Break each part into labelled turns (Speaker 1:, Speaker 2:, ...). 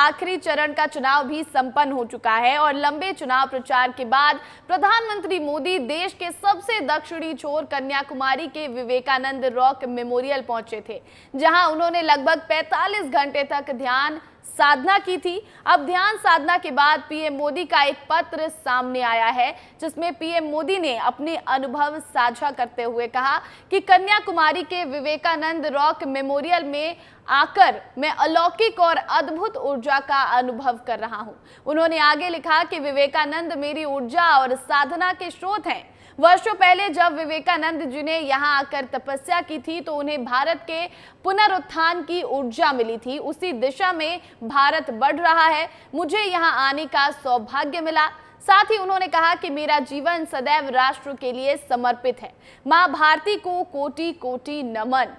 Speaker 1: आखिरी चरण का चुनाव भी संपन्न हो चुका है और लंबे चुनाव प्रचार के बाद प्रधानमंत्री मोदी देश के सबसे दक्षिणी छोर कन्याकुमारी के विवेकानंद रॉक मेमोरियल पहुंचे थे, जहां उन्होंने लगभग 45 घंटे तक ध्यान साधना की थी। अब ध्यान साधना के बाद पीएम मोदी का एक पत्र सामने आया है, जिसमें पीएम मोदी ने अपने अनुभव साझा करते हुए कहा कि कन्याकुमारी के विवेकानंद रॉक मेमोरियल में आकर मैं अलौकिक और अद्भुत ऊर्जा का अनुभव कर रहा हूं। उन्होंने आगे लिखा कि विवेकानंद मेरी ऊर्जा और साधना के स्रोत हैं। वर्षों पहले जब विवेकानंद जी ने यहाँ आकर तपस्या की थी तो उन्हें भारत के पुनरुत्थान की ऊर्जा मिली थी। उसी दिशा में भारत बढ़ रहा है। मुझे यहाँ आने का सौभाग्य मिला। साथ ही उन्होंने कहा कि मेरा जीवन सदैव राष्ट्र के लिए समर्पित है। मां भारती को कोटि कोटि नमन।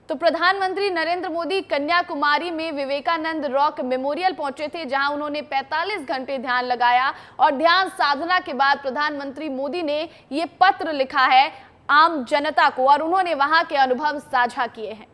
Speaker 1: तो प्रधानमंत्री नरेंद्र मोदी कन्याकुमारी में विवेकानंद रॉक मेमोरियल पहुंचे थे, जहां उन्होंने 45 घंटे ध्यान लगाया और ध्यान साधना के बाद प्रधानमंत्री मोदी ने ये पत्र लिखा है आम जनता को और उन्होंने वहां के अनुभव साझा किए हैं।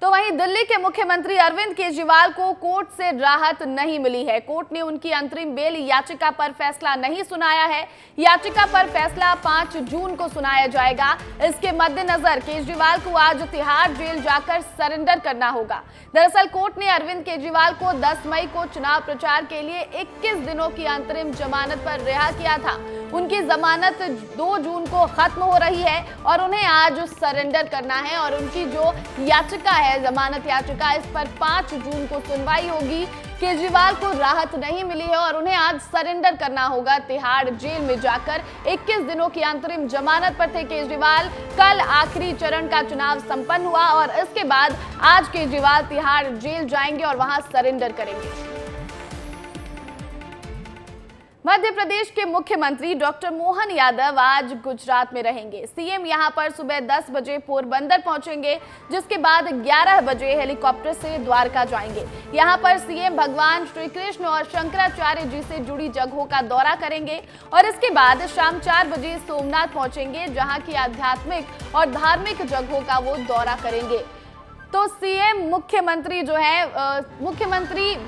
Speaker 1: तो वहीं दिल्ली के मुख्यमंत्री अरविंद केजरीवाल को कोर्ट से राहत नहीं मिली है। कोर्ट ने उनकी अंतरिम बेल याचिका पर फैसला नहीं सुनाया है। याचिका पर फैसला 5 जून को सुनाया जाएगा। इसके मद्देनजर केजरीवाल को आज तिहाड़ जेल जाकर सरेंडर करना होगा। दरअसल कोर्ट ने अरविंद केजरीवाल को 10 मई को चुनाव प्रचार के लिए 21 दिनों की अंतरिम जमानत पर रिहा किया था। उनकी जमानत 2 जून को खत्म हो रही है और उन्हें आज सरेंडर करना है और उनकी जो याचिका है जमानत याचिका, इस पर 5 जून को सुनवाई होगी। केजरीवाल को राहत नहीं मिली है और उन्हें आज सरेंडर करना होगा तिहाड़ जेल में जाकर। 21 दिनों की अंतरिम जमानत पर थे केजरीवाल। कल आखिरी चरण का चुनाव संपन्न हुआ और इसके बाद आज केजरीवाल तिहाड़ जेल जाएंगे और वहां सरेंडर करेंगे। मध्य प्रदेश के मुख्यमंत्री डॉक्टर मोहन यादव आज गुजरात में रहेंगे। सीएम यहां पर सुबह 10 बजे पोरबंदर पहुंचेंगे, जिसके बाद 11 बजे हेलीकॉप्टर से द्वारका जाएंगे। यहां पर सीएम भगवान श्री कृष्ण और शंकराचार्य जी से जुड़ी जगहों का दौरा करेंगे और इसके बाद शाम 4 बजे सोमनाथ पहुंचेंगे, जहां की आध्यात्मिक और धार्मिक जगहों का वो दौरा करेंगे। तो सीएम मुख्यमंत्री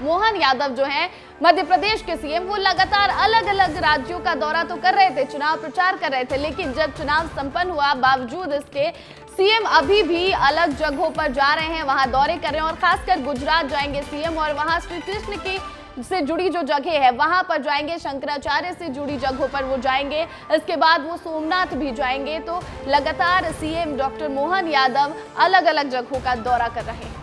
Speaker 1: मोहन यादव जो हैं मध्य प्रदेश के सीएम, वो लगातार अलग अलग राज्यों का दौरा तो कर रहे थे, चुनाव प्रचार कर रहे थे, लेकिन जब चुनाव संपन्न हुआ बावजूद इसके सीएम अभी भी अलग जगहों पर जा रहे हैं, वहां दौरे कर रहे हैं और खासकर गुजरात जाएंगे सीएम और वहां श्री कृष्ण की से जुड़ी जो जगह है वहां पर जाएंगे, शंकराचार्य से जुड़ी जगहों पर वो जाएंगे। इसके बाद वो सोमनाथ भी जाएंगे। तो लगातार सीएम डॉक्टर मोहन यादव अलग अलग जगहों का दौरा कर रहे हैं।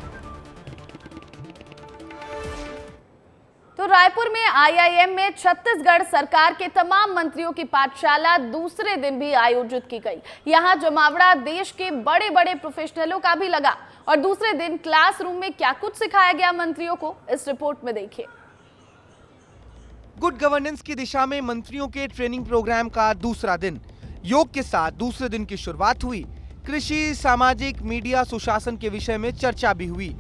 Speaker 1: तो रायपुर में आईआईएम में छत्तीसगढ़ सरकार के तमाम मंत्रियों की पाठशाला दूसरे दिन भी आयोजित की गई। यहां जमावड़ा देश के बड़े बड़े प्रोफेशनलों का भी लगा और दूसरे दिन क्लासरूम में क्या कुछ सिखाया गया मंत्रियों को, इस रिपोर्ट में देखिए।
Speaker 2: गुड गवर्नेंस की दिशा में मंत्रियों के ट्रेनिंग प्रोग्राम का दूसरा दिन। योग के साथ दूसरे दिन की शुरुआत हुई। कृषि, सामाजिक, मीडिया, सुशासन के विषय में चर्चा भी हुई।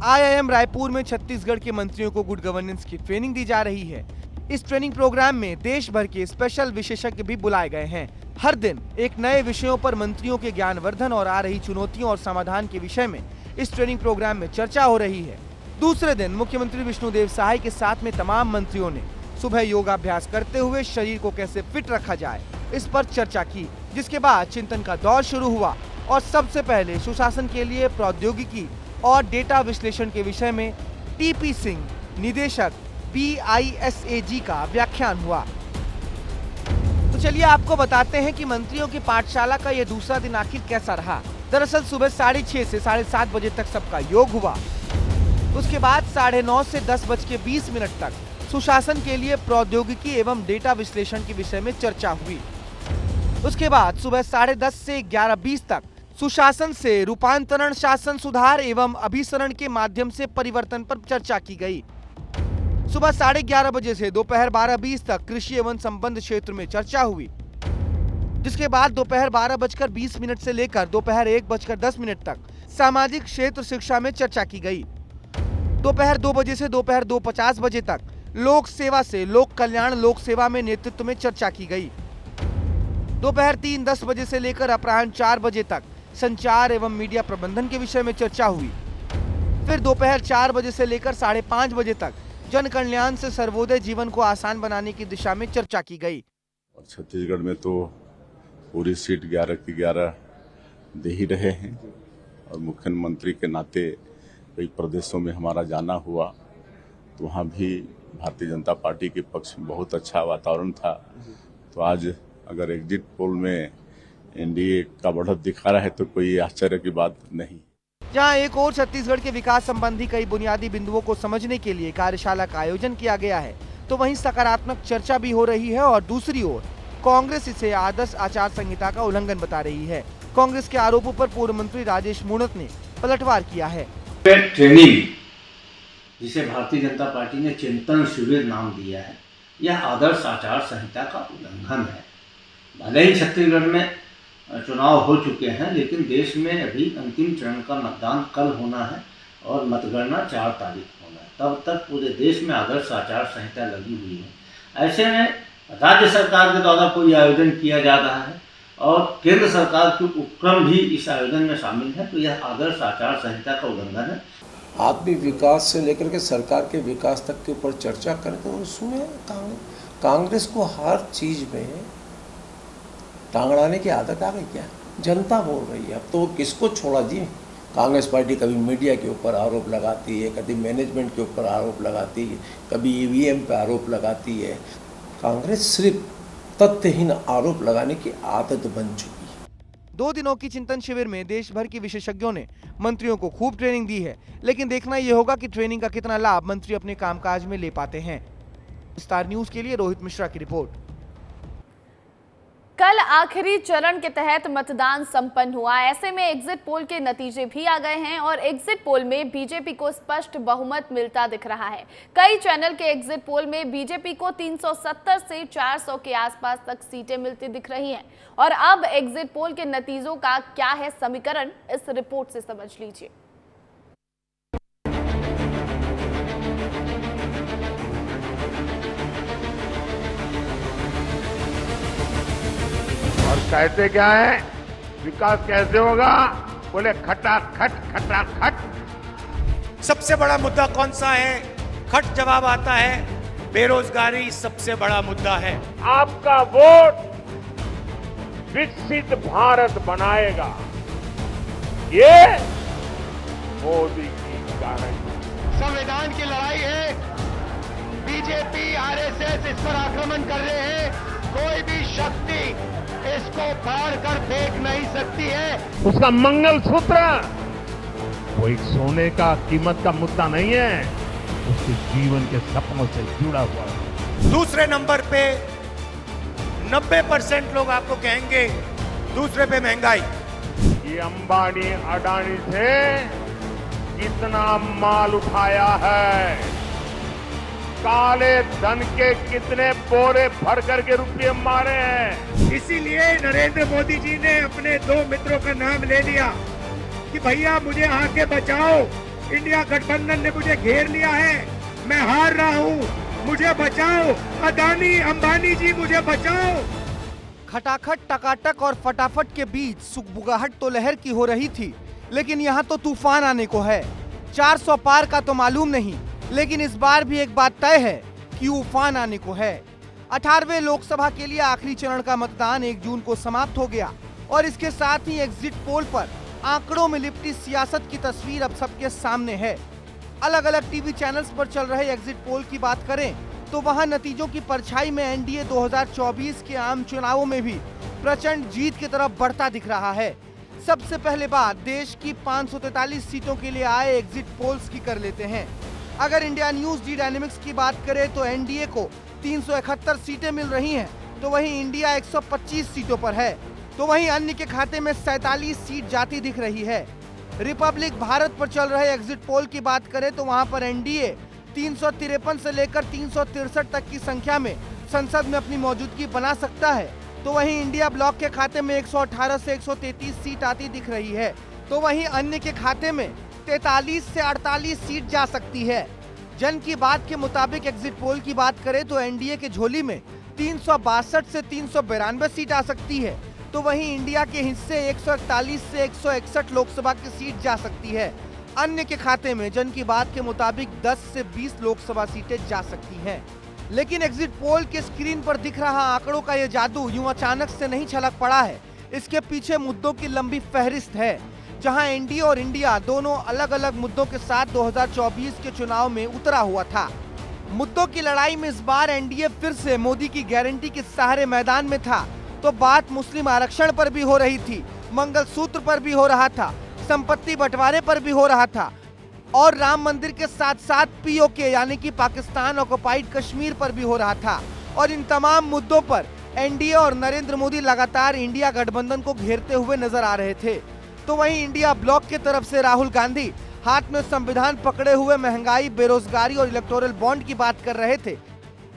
Speaker 2: आईआईएम रायपुर में छत्तीसगढ़ के मंत्रियों को गुड गवर्नेंस की ट्रेनिंग दी जा रही है। इस ट्रेनिंग प्रोग्राम में देश भर के स्पेशल विशेषज्ञ भी बुलाए गए हैं। हर दिन एक नए विषयों पर मंत्रियों के ज्ञानवर्धन और आ रही चुनौतियों और समाधान के विषय में इस ट्रेनिंग प्रोग्राम में चर्चा हो रही है। दूसरे दिन मुख्यमंत्री विष्णुदेव साय के साथ में तमाम मंत्रियों ने सुबह योगाभ्यास करते हुए शरीर को कैसे फिट रखा जाए, इस पर चर्चा की, जिसके बाद चिंतन का दौर शुरू हुआ और सबसे पहले सुशासन के लिए प्रौद्योगिकी और डेटा विश्लेषण के विषय में टीपी सिंह, निदेशक PISAG का व्याख्यान हुआ। तो चलिए आपको बताते हैं कि मंत्रियों की पाठशाला का यह दूसरा दिन आखिर कैसा रहा। दरअसल सुबह 6:30 से 7:30 बजे तक सबका योग हुआ। उसके बाद 9:30 से 10:20 तक सुशासन के लिए प्रौद्योगिकी एवं डेटा विश्लेषण के विषय में चर्चा हुई। उसके बाद सुबह 10:30 से 11:20 तक सुशासन से रूपांतरण, शासन सुधार एवं अभिसरण के माध्यम से परिवर्तन पर चर्चा की गई। सुबह 11:30 बजे से दोपहर 12:20 तक कृषि एवं संबंध क्षेत्र में चर्चा हुई, जिसके बाद दोपहर 12:20 से लेकर दोपहर 1:10 तक सामाजिक क्षेत्र शिक्षा में चर्चा की गई। दोपहर 2 बजे से दोपहर 2:50 बजे तक लोक सेवा से लोक कल्याण, लोक सेवा में नेतृत्व में चर्चा की गई। दोपहर 3:10 बजे से लेकर अपराह्न 4 बजे तक संचार एवं मीडिया प्रबंधन के विषय में चर्चा हुई। फिर दोपहर 4 बजे से लेकर 5:30 बजे तक जन कल्याण से सर्वोदय जीवन को आसान बनाने की दिशा में चर्चा की गई।
Speaker 3: और छत्तीसगढ़ में तो पूरी सीट 11 की 11 दे ही रहे हैं और मुख्यमंत्री के नाते कई प्रदेशों में हमारा जाना हुआ तो वहाँ भी भारतीय जनता पार्टी के पक्ष में बहुत अच्छा वातावरण था। तो आज अगर एग्जिट पोल में एनडीए का बढ़त दिखा रहा है तो कोई आश्चर्य की बात नहीं।
Speaker 2: जहां एक और छत्तीसगढ़ के विकास संबंधी कई बुनियादी बिंदुओं को समझने के लिए कार्यशाला का आयोजन किया गया है, तो वहीं सकारात्मक चर्चा भी हो रही है और दूसरी ओर कांग्रेस इसे आदर्श आचार संहिता का उल्लंघन बता रही है। कांग्रेस के आरोपों पर पूर्व मंत्री राजेश मूणत ने पलटवार किया है।
Speaker 4: ट्रेनिंग जिसे भारतीय जनता पार्टी ने चिंतन शिविर नाम दिया है, यह आदर्श आचार संहिता का उल्लंघन है। भले ही छत्तीसगढ़ में चुनाव हो चुके हैं, लेकिन देश में अभी अंतिम चरण का मतदान कल होना है और मतगणना 4 तारीख होना है। तब तक पूरे देश में आदर्श आचार संहिता लगी हुई है। ऐसे में राज्य सरकार के द्वारा कोई आयोजन किया जा रहा है और केंद्र सरकार के उपक्रम भी इस आयोजन में शामिल है, तो यह आदर्श आचार संहिता का उल्लंघन है।
Speaker 5: आदमी विकास से लेकर के सरकार के विकास तक के ऊपर चर्चा करें तो उसमें कांग्रेस को हर चीज़ में टांग अड़ाने की आदत आ गई क्या? जनता बोल रही है। अब तो किसको छोड़ा जी? कांग्रेस पार्टी कभी मीडिया के ऊपर आरोप लगाती है, कभी मैनेजमेंट के ऊपर आरोप लगाती है, कभी ईवीएम पे आरोप लगाती है। कांग्रेस सिर्फ तथ्यहीन आरोप लगाने की आदत बन चुकी है।
Speaker 2: 2 दिनों की चिंतन शिविर में देश भर के विशेषज्ञों ने मंत्रियों को खूब ट्रेनिंग दी है, लेकिन देखना यह होगा कि ट्रेनिंग का कितना लाभ मंत्री अपने कामकाज में ले पाते हैं। स्टार न्यूज के लिए रोहित मिश्रा की रिपोर्ट।
Speaker 1: कल आखिरी चरण के तहत मतदान संपन्न हुआ। ऐसे में एग्जिट पोल के नतीजे भी आ गए हैं और एग्जिट पोल में बीजेपी को स्पष्ट बहुमत मिलता दिख रहा है। कई चैनल के एग्जिट पोल में बीजेपी को 370 से 400 के आसपास तक सीटें मिलती दिख रही हैं। और अब एग्जिट पोल के नतीजों का क्या है समीकरण, इस रिपोर्ट से समझ लीजिए।
Speaker 6: और कहते क्या है, विकास कैसे होगा? बोले खटाखट खटाखट।
Speaker 7: सबसे बड़ा मुद्दा कौन सा है? खट जवाब आता है, बेरोजगारी सबसे बड़ा मुद्दा है।
Speaker 6: आपका वोट विकसित भारत बनाएगा, ये मोदी की गारंटी।
Speaker 8: संविधान की लड़ाई है, बीजेपी आरएसएस इस पर आक्रमण कर रहे हैं। कोई भी शक्ति इसको फाड़ कर फेंक नहीं सकती है।
Speaker 6: उसका मंगलसूत्र वो एक सोने का कीमत का मुद्दा नहीं है, उसके जीवन के सपनों से जुड़ा हुआ है।
Speaker 7: दूसरे नंबर पे 90% लोग आपको कहेंगे दूसरे पे महंगाई।
Speaker 6: ये अंबानी अडानी से कितना माल उठाया है, काले धन के कितने बोरे भर करके रुपये मारे हैं।
Speaker 7: इसीलिए नरेंद्र मोदी जी ने अपने 2 मित्रों का नाम ले लिया कि भैया मुझे आके बचाओ, इंडिया गठबंधन ने मुझे घेर लिया है, मैं हार रहा हूँ, मुझे बचाओ, अदानी अंबानी जी मुझे बचाओ।
Speaker 2: खटाखट टकाटक और फटाफट के बीच सुगबुगाहट तो लहर की हो रही थी, लेकिन यहाँ तो तूफान आने को है। 400 पार का तो मालूम नहीं, लेकिन इस बार भी एक बात तय है कि उफान आने को है। 18वें लोकसभा के लिए आखिरी चरण का मतदान 1 जून को समाप्त हो गया और इसके साथ ही एग्जिट पोल पर आंकड़ों में लिपटी सियासत की तस्वीर अब सबके सामने है। अलग अलग टीवी चैनल्स पर चल रहे एग्जिट पोल की बात करें तो वहां नतीजों की परछाई में एनडीए 2024 के आम चुनावों में भी प्रचंड जीत की तरफ बढ़ता दिख रहा है। सबसे पहले बात देश की 543 सीटों के लिए आए एग्जिट पोल्स की कर लेते हैं। अगर इंडिया न्यूज डी डायनेमिक्स की बात करें तो एनडीए को 371 सीटें मिल रही हैं, तो वहीं इंडिया 125 सीटों पर है, तो वहीं अन्य के खाते में 47 सीट जाती दिख रही है। रिपब्लिक भारत पर चल रहे एग्जिट पोल की बात करें तो वहां पर एनडीए 353 से लेकर 363 तक की संख्या में संसद में अपनी मौजूदगी बना सकता है, तो वहीं इंडिया ब्लॉक के खाते में 118 से 133 सीट आती दिख रही है, तो वहीं अन्य के खाते में 43 से 48 सीट जा सकती है। जन की बात के मुताबिक एग्जिट पोल की बात करें तो एनडीए के झोली में 362 से 392 सीट आ सकती है, तो वहीं इंडिया के हिस्से 141 से 161 लोकसभा की सीट जा सकती है। अन्य के खाते में जन की बात के मुताबिक 10 से 20 लोकसभा सीटें जा सकती हैं। लेकिन एग्जिट पोल के स्क्रीन पर दिख रहा आंकड़ों का ये जादू यूं अचानक से नहीं छलक पड़ा है। इसके पीछे मुद्दों की लंबी फहरिस्त है, जहां एनडीए और इंडिया दोनों अलग अलग मुद्दों के साथ 2024 के चुनाव में उतरा हुआ था। मुद्दों की लड़ाई में इस बार एनडीए फिर से मोदी की गारंटी के सहारे मैदान में था, तो बात मुस्लिम आरक्षण पर भी हो रही थी, मंगलसूत्र पर भी हो रहा था, संपत्ति बंटवारे पर भी हो रहा था और राम मंदिर के साथ साथ पीओके यानी कि पाकिस्तान ऑक्युपाइड कश्मीर पर भी हो रहा था। और इन तमाम मुद्दों पर एनडीए और नरेंद्र मोदी लगातार इंडिया गठबंधन को घेरते हुए नजर आ रहे थे। तो वहीं इंडिया ब्लॉक की तरफ से राहुल गांधी हाथ में संविधान पकड़े हुए महंगाई, बेरोजगारी और इलेक्टोरल बॉन्ड की बात कर रहे थे।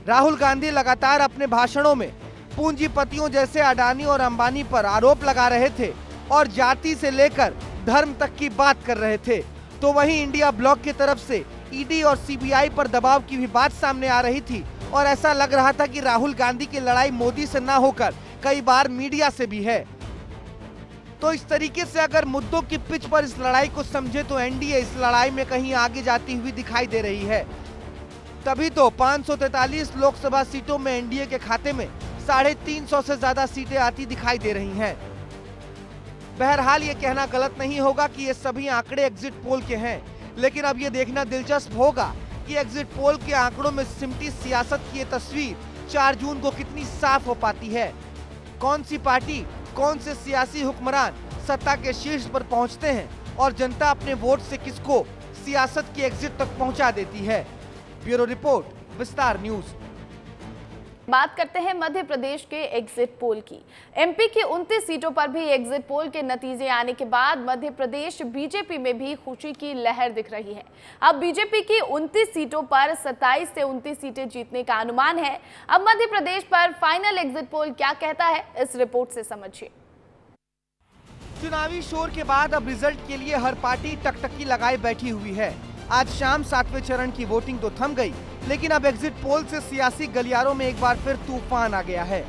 Speaker 2: राहुल गांधी लगातार अपने भाषणों में पूंजीपतियों जैसे अडानी और अंबानी पर आरोप लगा रहे थे और जाति से लेकर धर्म तक की बात कर रहे थे। तो वहीं इंडिया ब्लॉक की तरफ से ईडी और सीबीआई पर दबाव की भी बात सामने आ रही थी और ऐसा लग रहा था कि राहुल गांधी की लड़ाई मोदी से ना होकर कई बार मीडिया से भी है। तो इस तरीके से अगर मुद्दों की पिच पर इस लड़ाई को समझे तो एनडीए इस लड़ाई में कहीं आगे जाती हुई दिखाई दे रही है। तभी तो 543 लोकसभा सीटों में एनडीए के खाते में 350 से ज्यादा सीटें आती दिखाई दे रही हैं। बहरहाल ये कहना गलत नहीं होगा कि ये सभी आंकड़े एग्जिट पोल के हैं, लेकिन अब ये देखना दिलचस्प होगा कि एग्जिट पोल के आंकड़ों में सिमटी सियासत की ये तस्वीर 4 जून को कितनी साफ हो पाती है। कौन सी पार्टी, कौन से सियासी हुक्मरान सत्ता के शीर्ष पर पहुंचते हैं और जनता अपने वोट से किसको सियासत की एग्जिट तक पहुंचा देती है। ब्यूरो रिपोर्ट, विस्तार न्यूज।
Speaker 1: बात करते हैं मध्य प्रदेश के एग्जिट पोल की। एमपी की 29 सीटों पर भी एग्जिट पोल के नतीजे आने के बाद मध्य प्रदेश बीजेपी में भी खुशी की लहर दिख रही है। अब बीजेपी की 29 सीटों पर 27 से 29 सीटें जीतने का अनुमान है। अब मध्य प्रदेश पर फाइनल एग्जिट पोल क्या कहता है, इस रिपोर्ट से समझिए।
Speaker 2: चुनावी शोर के बाद अब रिजल्ट के लिए हर पार्टी टकटकी लगाए बैठी हुई है। आज शाम 7वें चरण की वोटिंग तो थम गई, लेकिन अब एग्जिट पोल से सियासी गलियारों में एक बार फिर तूफान आ गया है।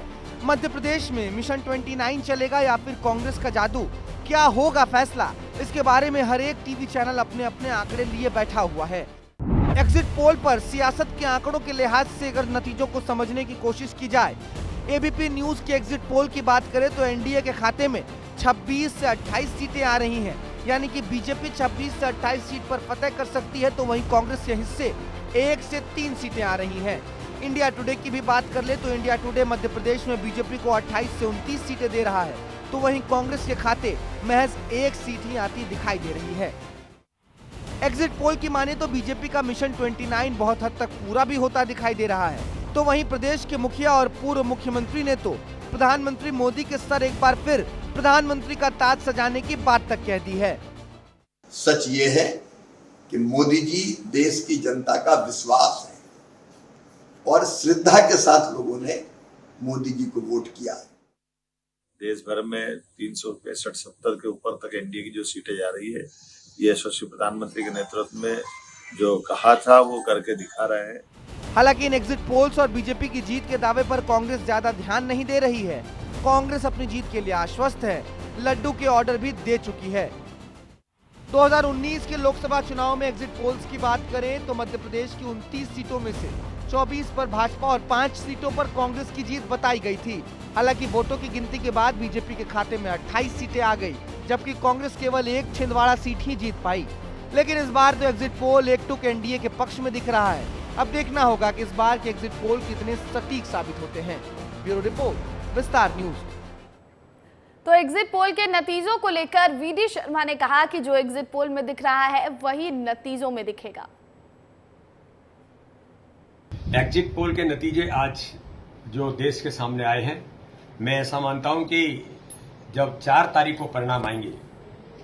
Speaker 2: मध्य प्रदेश में मिशन 29 चलेगा या फिर कांग्रेस का जादू, क्या होगा फैसला, इसके बारे में हर एक टीवी चैनल अपने अपने आंकड़े लिए बैठा हुआ है। एग्जिट पोल पर सियासत के आंकड़ों के लिहाज से अगर नतीजों को समझने की कोशिश की जाए, एबीपी न्यूज के एग्जिट पोल की बात करें तो एनडीए के खाते में 26 से 28 सीटें आ रही हैं, यानी कि बीजेपी 26 से 28 सीट पर फतह कर सकती है, तो वहीं कांग्रेस के हिस्से 1 से 3 सीटें आ रही हैं। इंडिया टुडे की भी बात कर ले तो इंडिया टुडे मध्य प्रदेश में बीजेपी को 28 से 29 सीटें दे रहा है, तो वहीं कांग्रेस के खाते महज 1 सीट ही आती दिखाई दे रही है। एग्जिट पोल की माने तो बीजेपी का मिशन 29 बहुत हद तक पूरा भी होता दिखाई दे रहा है। तो वहीं प्रदेश के मुखिया और पूर्व मुख्यमंत्री ने तो प्रधानमंत्री मोदी के सर एक बार फिर प्रधानमंत्री का ताज सजाने की बात तक कह दी है।
Speaker 9: सच ये है कि मोदी जी देश की जनता का विश्वास है और श्रद्धा के साथ लोगों ने मोदी जी को वोट किया है।
Speaker 10: देश भर में 365-70 के ऊपर तक एनडीए की जो सीटें जा रही है, ये यशस्वी प्रधानमंत्री के नेतृत्व में जो कहा था वो करके दिखा रहे हैं।
Speaker 2: हालांकि इन एग्जिट पोल्स और बीजेपी की जीत के दावे पर कांग्रेस ज्यादा ध्यान नहीं दे रही है। कांग्रेस अपनी जीत के लिए आश्वस्त है, लड्डू के ऑर्डर भी दे चुकी है। 2019 के लोकसभा चुनाव में एग्जिट पोल्स की बात करें तो मध्य प्रदेश की 29 सीटों में से 24 पर भाजपा और 5 सीटों पर कांग्रेस की जीत बताई गई थी। हालांकि वोटों की गिनती के बाद बीजेपी के खाते में 28 सीटें आ गई, जबकि कांग्रेस केवल 1 छिंदवाड़ा सीट ही जीत पाई। लेकिन इस बार तो एग्जिट पोल एकटुक एनडीए के पक्ष में दिख रहा है। अब देखना होगा कि इस बार के एग्जिट पोल कितने सटीक साबित होते हैं। ब्यूरो रिपोर्ट, विस्तार न्यूज।
Speaker 1: तो एग्जिट पोल के नतीजों को लेकर वीडी शर्मा ने कहा कि जो एग्जिट पोल में दिख रहा है वही नतीजों में दिखेगा।
Speaker 11: एग्जिट पोल के नतीजे आज जो देश के सामने आए हैं, मैं ऐसा मानता हूं कि जब 4 तारीख को परिणाम आएंगे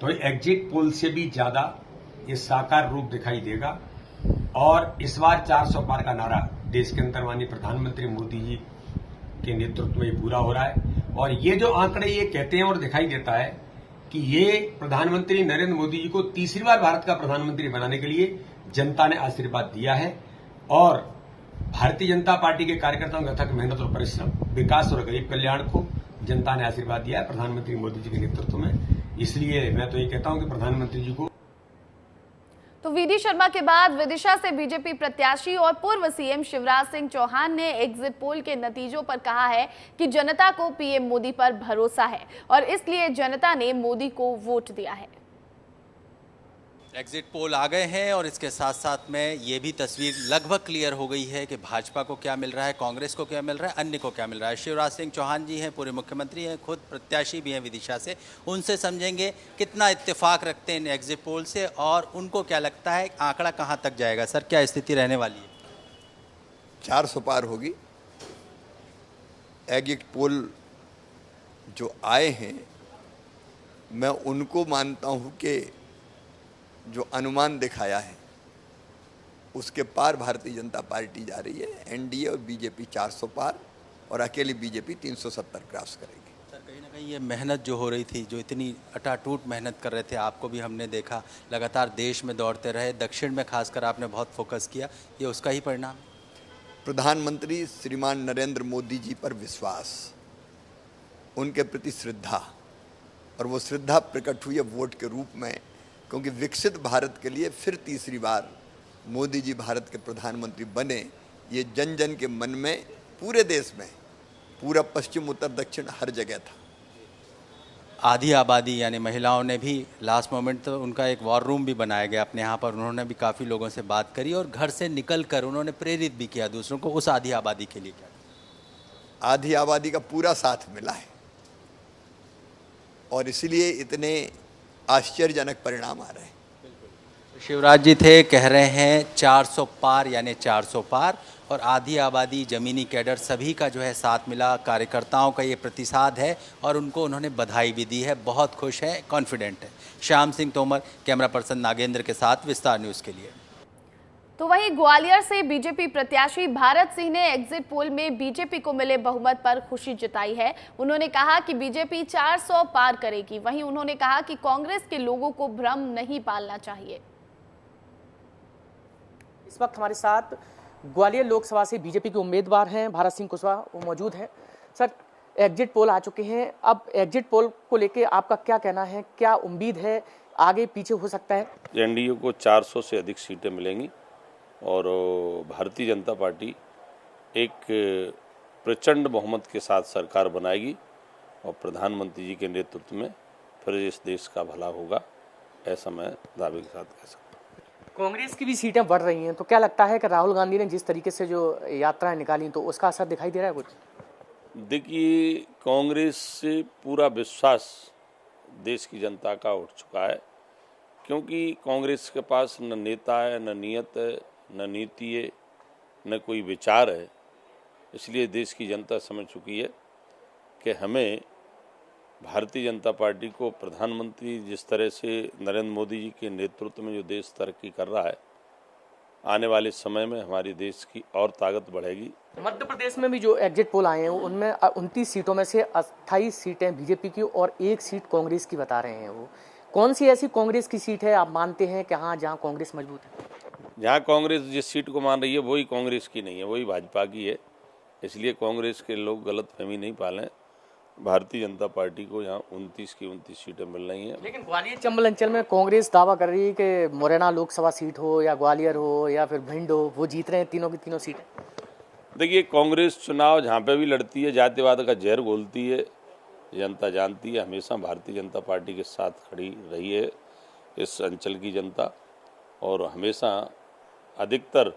Speaker 11: तो एग्जिट पोल से भी ज्यादा ये साकार रूप दिखाई देगा और इस बार 400 पार का नारा देश के अंदर माननीय प्रधानमंत्री मोदी जी के नेतृत्व में पूरा हो रहा है। और ये जो आंकड़े ये कहते हैं और दिखाई देता है कि ये प्रधानमंत्री नरेंद्र मोदी जी को तीसरी बार भारत का प्रधानमंत्री बनाने के लिए जनता ने आशीर्वाद दिया है और भारतीय जनता पार्टी के कार्यकर्ताओं की अथक मेहनत और परिश्रम, विकास और गरीब कल्याण को जनता ने आशीर्वाद दिया है प्रधानमंत्री मोदी जी के नेतृत्व में। इसलिए मैं तो ये कहता हूं कि प्रधानमंत्री जी को
Speaker 1: तो वीडी शर्मा के बाद विदिशा से बीजेपी प्रत्याशी और पूर्व सीएम शिवराज सिंह चौहान ने एग्जिट पोल के नतीजों पर कहा है कि जनता को पीएम मोदी पर भरोसा है और इसलिए जनता ने मोदी को वोट दिया है।
Speaker 12: एग्जिट पोल आ गए हैं और इसके साथ साथ में ये भी तस्वीर लगभग क्लियर हो गई है कि भाजपा को क्या मिल रहा है, कांग्रेस को क्या मिल रहा है, अन्य को क्या मिल रहा है। शिवराज सिंह चौहान जी हैं, पूर्व मुख्यमंत्री हैं, खुद प्रत्याशी भी हैं विदिशा से। उनसे समझेंगे कितना इत्तेफाक रखते हैं इन एग्जिट पोल से और उनको क्या लगता है आंकड़ा कहाँ तक जाएगा। सर, क्या स्थिति रहने वाली है?
Speaker 9: 400 पार होगी। एग्जिट पोल जो आए हैं मैं उनको मानता हूँ कि जो अनुमान दिखाया है उसके पार भारतीय जनता पार्टी जा रही है। एनडीए और बीजेपी 400 पार और अकेली बीजेपी 370 क्रॉस करेगी।
Speaker 12: सर, कहीं ना कहीं ये मेहनत जो हो रही थी, जो इतनी अटाटूट मेहनत कर रहे थे, आपको भी हमने देखा, लगातार देश में दौड़ते रहे, दक्षिण में खासकर आपने बहुत फोकस किया, ये उसका ही परिणाम?
Speaker 9: प्रधानमंत्री श्रीमान नरेंद्र मोदी जी पर विश्वास, उनके प्रति श्रद्धा, और वो श्रद्धा प्रकट हुई है वोट के रूप में, क्योंकि विकसित भारत के लिए फिर तीसरी बार मोदी जी भारत के प्रधानमंत्री बने। ये जन जन के मन में, पूरे देश में, पूरा पश्चिम उत्तर दक्षिण हर जगह था।
Speaker 12: आधी आबादी यानी महिलाओं ने भी लास्ट मोमेंट तो उनका एक वॉर रूम भी बनाया गया अपने यहाँ पर, उन्होंने भी काफ़ी लोगों से बात करी और घर से निकल कर उन्होंने प्रेरित भी किया दूसरों को। उस आधी आबादी के लिए क्या?
Speaker 9: आधी आबादी का पूरा साथ मिला है और इसलिए इतने आश्चर्यजनक परिणाम आ रहे हैं।
Speaker 12: शिवराज जी थे, कह रहे हैं 400 पार यानी 400 पार, और आधी आबादी, जमीनी कैडर सभी का जो है साथ मिला, कार्यकर्ताओं का ये प्रतिसाद है और उनको उन्होंने बधाई भी दी है, बहुत खुश है, कॉन्फिडेंट है। श्याम सिंह तोमर, कैमरा पर्सन नागेंद्र के साथ, विस्तार न्यूज़ के लिए।
Speaker 1: तो वहीं ग्वालियर से बीजेपी प्रत्याशी भारत सिंह ने एग्जिट पोल में बीजेपी को मिले बहुमत पर खुशी जताई है। उन्होंने कहा कि बीजेपी 400 पार करेगी। वहीं उन्होंने कहा कि कांग्रेस के लोगों को भ्रम नहीं पालना चाहिए।
Speaker 13: इस वक्त हमारे साथ ग्वालियर लोकसभा से बीजेपी के उम्मीदवार हैं भारत सिंह कुशवाहा, वो मौजूद हैं। सर, एग्जिट पोल आ चुके हैं, अब एग्जिट पोल को लेके आपका क्या कहना है, क्या उम्मीद है, आगे पीछे हो सकता है?
Speaker 14: एनडीए को 400 से अधिक सीटें मिलेंगी और भारतीय जनता पार्टी एक प्रचंड बहुमत के साथ सरकार बनाएगी और प्रधानमंत्री जी के नेतृत्व में फिर इस देश का भला होगा, ऐसा मैं दावे के साथ कह सकता हूँ।
Speaker 13: कांग्रेस की भी सीटें बढ़ रही हैं, तो क्या लगता है कि राहुल गांधी ने जिस तरीके से जो यात्राएं निकाली तो उसका असर दिखाई दे रहा है कुछ?
Speaker 14: देखिए, कांग्रेस से पूरा विश्वास देश की जनता का उठ चुका है, क्योंकि कांग्रेस के पास न नेता है, न नीयत है, न नीति है, न कोई विचार है। इसलिए देश की जनता समझ चुकी है कि हमें भारतीय जनता पार्टी को, प्रधानमंत्री जिस तरह से नरेंद्र मोदी जी के नेतृत्व में जो देश तरक्की कर रहा है, आने वाले समय में हमारी देश की और ताकत बढ़ेगी।
Speaker 13: मध्य प्रदेश में भी जो एग्जिट पोल आए हैं उनमें 29 सीटों में से 28 सीटें बीजेपी की और 1 सीट कांग्रेस की बता रहे हैं। वो कौन सी ऐसी कांग्रेस की सीट है आप मानते हैं कि हाँ जहाँ कांग्रेस मजबूत है?
Speaker 14: जहाँ कांग्रेस जिस सीट को मान रही है वही कांग्रेस की नहीं है, वही भाजपा की है। इसलिए कांग्रेस के लोग गलतफहमी नहीं पालें। भारतीय जनता पार्टी को यहाँ 29 की 29 सीटें मिल रही हैं।
Speaker 13: लेकिन ग्वालियर चंबल अंचल में कांग्रेस दावा कर रही है कि मुरैना लोकसभा सीट हो या ग्वालियर हो या फिर भिंड हो, वो जीत रहे हैं तीनों की तीनों सीटें।
Speaker 14: देखिए, कांग्रेस चुनाव जहाँ पे भी लड़ती है जातिवाद का जहर घोलती है, जनता जानती है। हमेशा भारतीय जनता पार्टी के साथ खड़ी रही है इस अंचल की जनता, और हमेशा अधिकतर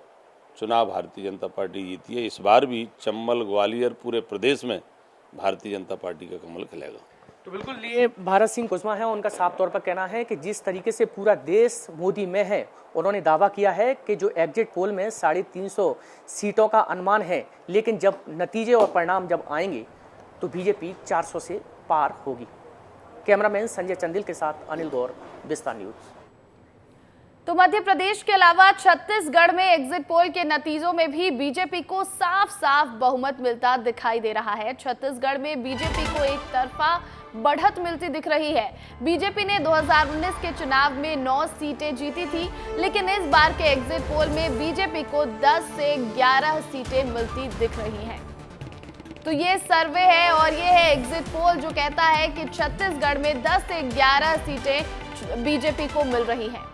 Speaker 14: चुनाव भारतीय जनता पार्टी जीती है। इस बार भी चंबल, ग्वालियर, पूरे प्रदेश में भारतीय जनता पार्टी का कमल खिलेगा।
Speaker 13: तो बिल्कुल, ये भारत सिंह कुशवाहा है, उनका साफ तौर पर कहना है कि जिस तरीके से पूरा देश मोदी में है, उन्होंने दावा किया है कि जो एग्जिट पोल में 350 सीटों का अनुमान है, लेकिन जब नतीजे और परिणाम जब आएंगे तो बीजेपी 400 से पार होगी। कैमरामैन संजय चंदिल के साथ अनिल गौर, विस्तार न्यूज।
Speaker 1: तो मध्य प्रदेश के अलावा छत्तीसगढ़ में एग्जिट पोल के नतीजों में भी बीजेपी को साफ साफ बहुमत मिलता दिखाई दे रहा है। छत्तीसगढ़ में बीजेपी को एक तरफा बढ़त मिलती दिख रही है। बीजेपी ने 2019 के चुनाव में 9 सीटें जीती थी, लेकिन इस बार के एग्जिट पोल में बीजेपी को 10 से 11 सीटें मिलती दिख रही हैं। तो ये सर्वे है और ये है एग्जिट पोल जो कहता है कि छत्तीसगढ़ में 10 से 11 सीटें बीजेपी को मिल रही हैं।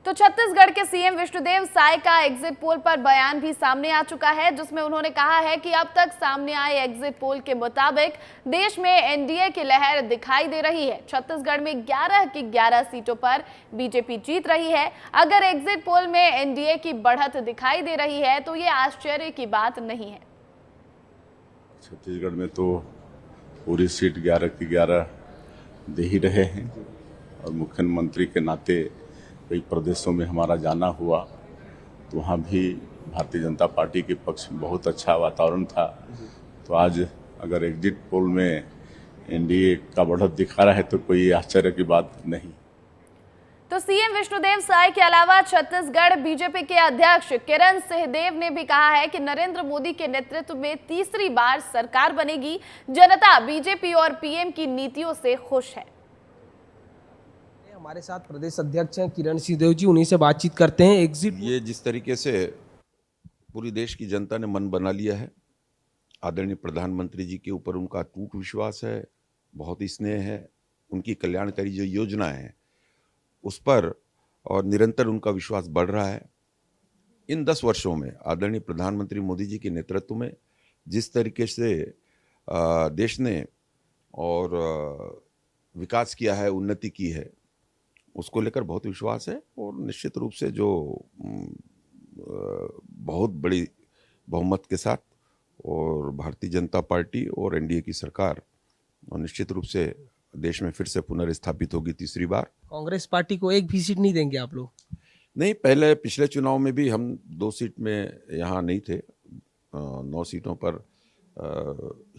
Speaker 1: तो छत्तीसगढ़ के सीएम विष्णुदेव साय का एग्जिट पोल पर बयान भी सामने आ चुका है, जिसमें उन्होंने कहा है कि अब तक सामने आए एग्जिट पोल के मुताबिक देश में एनडीए की लहर दिखाई दे रही है। छत्तीसगढ़ में 11 की 11 सीटों पर बीजेपी जीत रही है। अगर एग्जिट पोल में एनडीए की बढ़त दिखाई दे रही है तो ये आश्चर्य की बात नहीं है।
Speaker 3: छत्तीसगढ़ में तो पूरी सीट 11 की 11 दे ही रहे हैं और मुख्यमंत्री के नाते कई प्रदेशों में हमारा जाना हुआ तो वहाँ भी भारतीय जनता पार्टी के पक्ष में बहुत अच्छा वातावरण था। तो आज अगर एग्जिट पोल में एनडीए का बढ़त दिखा रहा है तो कोई आश्चर्य की बात नहीं।
Speaker 1: तो सीएम विष्णुदेव साय के अलावा छत्तीसगढ़ बीजेपी के अध्यक्ष किरण सिंहदेव ने भी कहा है कि नरेंद्र मोदी के नेतृत्व में तीसरी बार सरकार बनेगी। जनता बीजेपी और पीएम की नीतियों से खुश है।
Speaker 15: हमारे साथ प्रदेश अध्यक्ष हैं किरण सिंहदेव जी, उन्हीं से बातचीत करते हैं। एग्जिट
Speaker 16: ये जिस तरीके से पूरी देश की जनता ने मन बना लिया है, आदरणीय प्रधानमंत्री जी के ऊपर उनका अटूट विश्वास है, बहुत ही स्नेह है, उनकी कल्याणकारी जो योजनाएं हैं उस पर और निरंतर उनका विश्वास बढ़ रहा है। इन 10 वर्षों में आदरणीय प्रधानमंत्री मोदी जी के नेतृत्व में जिस तरीके से देश ने और विकास किया है, उन्नति की है, उसको लेकर बहुत विश्वास है और निश्चित रूप से जो बहुत बड़ी बहुमत के साथ और भारतीय जनता पार्टी और एनडीए की सरकार और निश्चित रूप से देश में फिर से पुनर्स्थापित होगी तीसरी बार।
Speaker 15: कांग्रेस पार्टी को एक भी सीट नहीं देंगे आप लोग?
Speaker 16: नहीं, पहले पिछले चुनाव में भी हम 2 सीट में यहाँ नहीं थे, 9 सीटों पर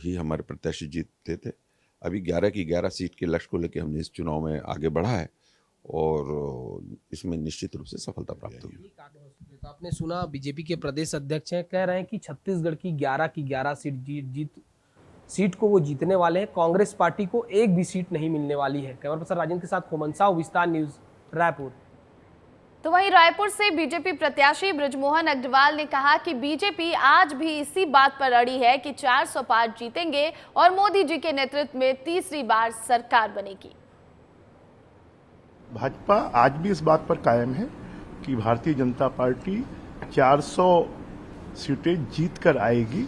Speaker 16: ही हमारे प्रत्याशी जीतते थे। अभी 11 की 11 सीट के लक्ष्य को लेकर हमने इस चुनाव में आगे बढ़ा है और इसमें निश्चित रूप से सफलता प्राप्त होगी।
Speaker 15: तो आपने सुना बीजेपी के प्रदेश अध्यक्ष हैं, कह रहे हैं कि छत्तीसगढ़ की 11 की 11 सीट को वो जीतने वाले हैं। कांग्रेस पार्टी को एक भी सीट नहीं मिलने वाली है। कैमरा पर्सन राजेंद्र के साथ खोमन साहू, विस्तार न्यूज, रायपुर।
Speaker 1: तो वहीं रायपुर से बीजेपी प्रत्याशी बृजमोहन अग्रवाल ने कहा कि बीजेपी आज भी इसी बात पर अड़ी है कि 400 पार जीतेंगे और मोदी जी के नेतृत्व में तीसरी बार सरकार बनेगी।
Speaker 17: भाजपा आज भी इस बात पर कायम है कि भारतीय जनता पार्टी 400 सीटें जीत कर आएगी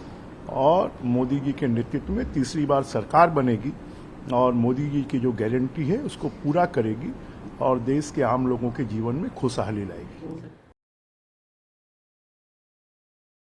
Speaker 17: और मोदी जी के नेतृत्व में तीसरी बार सरकार बनेगी और मोदी जी की जो गारंटी है उसको पूरा करेगी और देश के आम लोगों के जीवन में खुशहाली लाएगी।